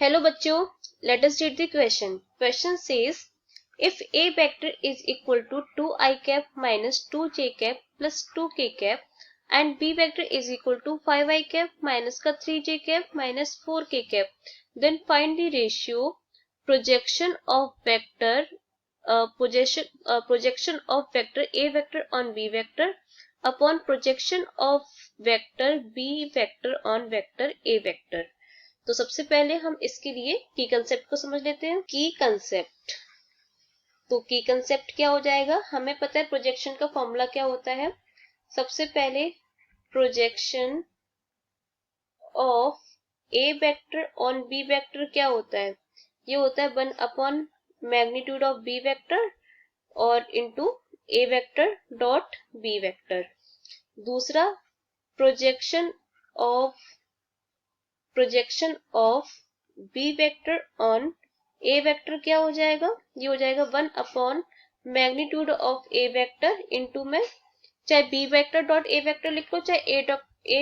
Hello बच्चों, let us read the question. Question says, if A vector is equal to 2i cap minus 2j cap plus 2k cap and B vector is equal to 5i cap minus का 3j cap minus 4k cap, then find the ratio projection of vector projection of vector A vector on B vector upon projection of vector B vector on vector A vector. तो सबसे पहले हम इसके लिए की concept को समझ लेते हैं। की कंसेप्ट, तो की कंसेप्ट क्या हो जाएगा, हमें पता है प्रोजेक्शन का फॉर्मूला क्या होता है। सबसे पहले projection of A vector on B vector क्या होता है, ये होता है 1 upon magnitude of B vector और इनटू ए वेक्टर डॉट बी वेक्टर। दूसरा projection of B vector on A vector क्या हो जाएगा, ये हो जाएगा 1 upon magnitude of A vector into में चाहे B vector dot A vector लिख लो चाहे A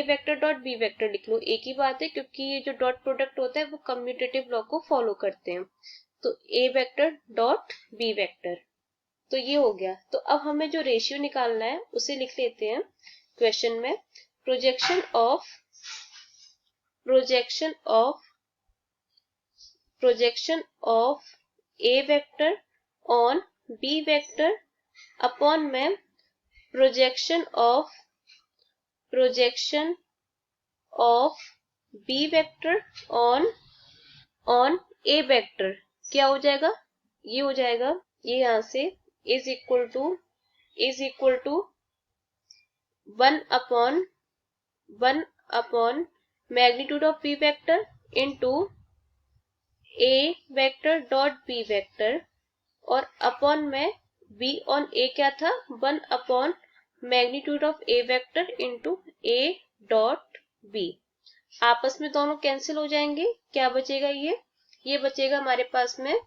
vector dot B vector लिख लो, एक ही बात है, क्योंकि ये जो डॉट प्रोडक्ट होता है वो कम्यूटेटिव लॉ को फॉलो करते हैं। तो ए वेक्टर डॉट बी वेक्टर, तो ये हो गया। तो अब हमें जो रेशियो निकालना है उसे लिख लेते हैं क्वेश्चन में। Projection of A vector on B vector upon में projection of B vector on A vector क्या हो जाएगा, ये हो जाएगा, ये यहां से is equal to 1 upon magnitude of B vector into A vector dot B vector और अपॉन में बी ऑन ए क्या था 1 upon magnitude of A vector into a dot b. आपस में दोनों कैंसिल हो जाएंगे, क्या बचेगा, ये बचेगा हमारे पास में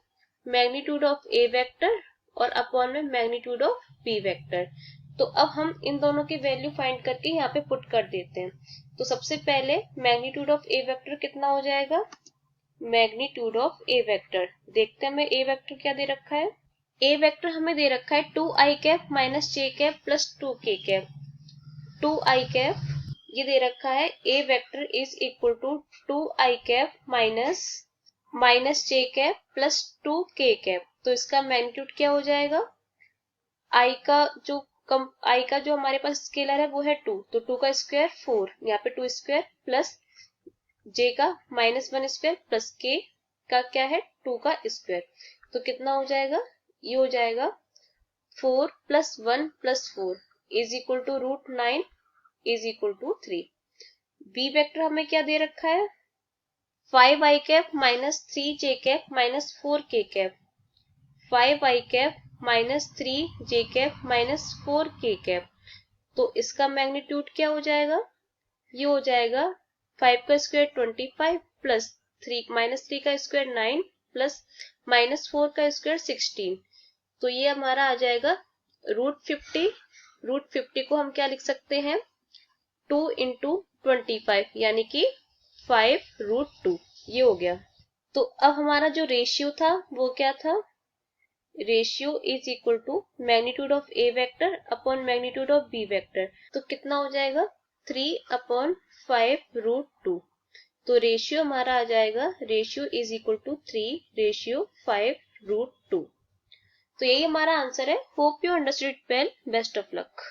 मैग्नीट्यूड ऑफ ए वेक्टर और अपॉन में मैग्नीट्यूड ऑफ बी वेक्टर। तो अब हम इन दोनों की वैल्यू फाइंड करके यहाँ पे पुट कर देते हैं। तो सबसे पहले मैग्नीट्यूड ऑफ ए वेक्टर कितना हो जाएगा, मैग्नीट्यूड ऑफ ए वेक्टर देखते हैं हमें ए वेक्टर क्या दे रखा है। ए वेक्टर हमें दे रखा है 2i cap minus j cap plus 2k cap. 2i cap ये दे रखा है, A vector is equal to 2i cap minus j cap plus 2k cap. तो इसका मैग्नीट्यूड क्या हो जाएगा, i का जो हमारे पास स्केलर है वो है 2, तो 2 का स्क्वायर 4, यहाँ पे 2 स्क्वायर प्लस j का -1 स्क्वायर प्लस k का क्या है 2 का स्क्वायर। तो कितना हो जाएगा, ये हो जाएगा 4 plus 1 plus 4 is equal to √9 is equal to 3। B vector हमें क्या दे रखा है 5i cap minus 3j cap minus 4k cap. 5i cap minus 3j cap minus 4k cap. तो इसका मैग्नीट्यूड क्या हो जाएगा, ये हो जाएगा 5 का स्क्वायर 25 प्लस 3 माइनस 3 का स्क्वायर 9 प्लस माइनस 4 का स्क्वायर 16। तो ये हमारा आ जाएगा √50। √50 को हम क्या लिख सकते हैं 2 इंटू 25 यानी कि 5√2, ये हो गया। तो अब हमारा जो रेशियो था वो क्या था, ratio is equal to magnitude of A vector upon magnitude of B vector. तो कितना हो जाएगा 3 अपॉन 5√2। तो रेशियो हमारा आ जाएगा, रेशियो इज इक्वल टू 3:5√2। तो यही हमारा आंसर है। Hope you understood well, best of luck.